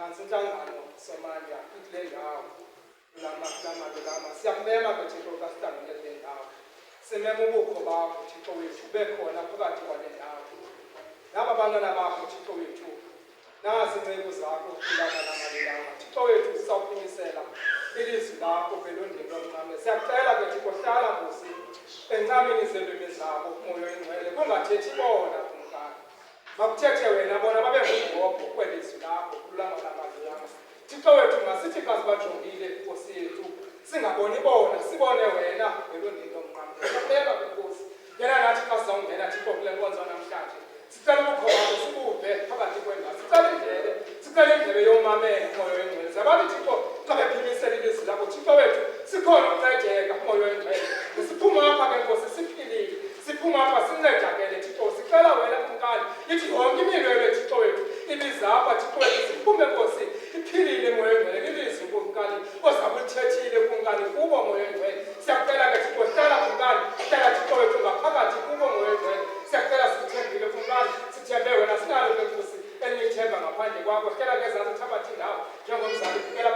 nansi inhlangano somandla kule ndawo lama siyakubema ke Thixo kasihlangene kule ndawo simema ubukho bakho Thixo wethu ube khona phakathi kwale ndawo laba bantwana bakho Thixo wethu nazi incebo zakho kulana namalelana Thixo wethu sisawuphimisela ilizwi lakho belondeni lomncane siyakucela ke Thixo hlala Nkosi encameni zelwimi zabo umoya oyingcwele kungathethi bona kumkani makuthethe wena bona babe ngubhobho kwelizwi lakho kulama namalelana Thixo wethu ngasithi xa sibajongile Nkosi yethu singaboni bona sibone wena belondeni lomncane siyabeka Nkosi yena nathi xa sizawungena Thixo kule nkonzo namhlanje sicela ubukho bakho sibuve phakathi kwendaba sicela indlebe yomamela umoya oyingcwele zabathi Thixo xa bephimisela ilizwi lakho Thixo wethu sikhona ukuncedeka umoya oyingcwele siphuma apha ke Nkosi siphilile siphuma apha sincedakele Thixo sicela wena kumkani ithi yonke imilwelo Thixo wethu ibiza apha Thixo wethu siphume Nkosi iphilile umoya oyingcwele ilizwi kumkani ozabulithethile kumkani kubo umoya oyingcwele siyakucela ke Thixo hlala kumkani hlala Thixo wethu ngaphakathi kubo umoya oyingcwele siyakucela sithembile kumkani sithembe wena sinalo ke Nkosi elinye ithemba ngaphandle kwakho hlala ngezantsi uthabathe indawo njengomzali ukela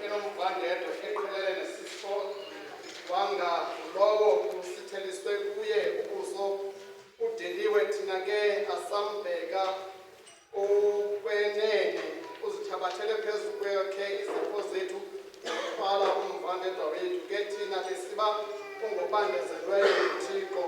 enomvandedwa eqhelene nesifo wanga lowo kusitheliswe kuye ubuso udeliwe thina ke asambheka ukwenene uzithabathele phezu kwakhe izifo zethu thwala umvandedwa wethu ke thina besiba ungobandezelweyo uThixo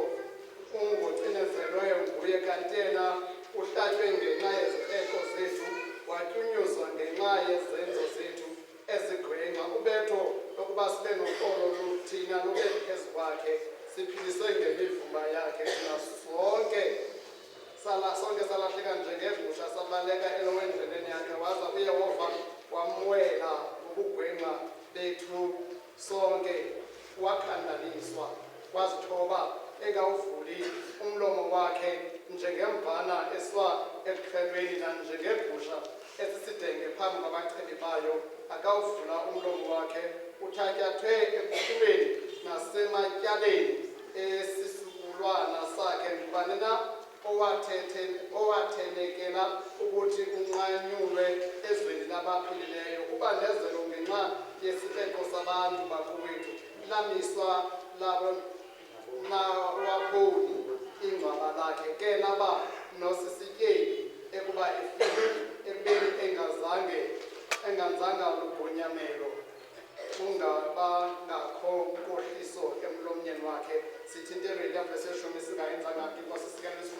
ungocinezelweyo nguye kanti yena uhlatywe ngenxa yezixeko zethu watyunyuzwa ngenxa yezenzo zethu ezigwenxa ubetho lokuba sibe nokolo luthina lube phezu kwakhe siphiliswe ngemivumba yakhe thina sonke salahleka njengegusha sabaleka elowendleleni yakhe waza uYehova wamwela ngobugwenxa bethu sonke wakhandaniswa wazithoba engawuvuli umlomo wakhe njengemvana eswa eqhelweni nanjengegusha esisidenge phambi kwabachebi bayo akawuvula umlomo wakhe uthatyathwe ebuhlweni nasematyaleni esisikulwana sakhe ngubani na owathelekela ukuthi unqanyulwe ezweni labaphilileyo ubandezelo ngenxa yesibeko sabantu bakowethu lamiswa nawaboni ingcwaba lakhe ke laba nosisityeni ekuba efile ekubeni engazanga lugonyamelo kungabangakho nkohliso emlomnyeni wakhe sithintelwe ilapho eseshumi singayenzanga inkosi sikanesi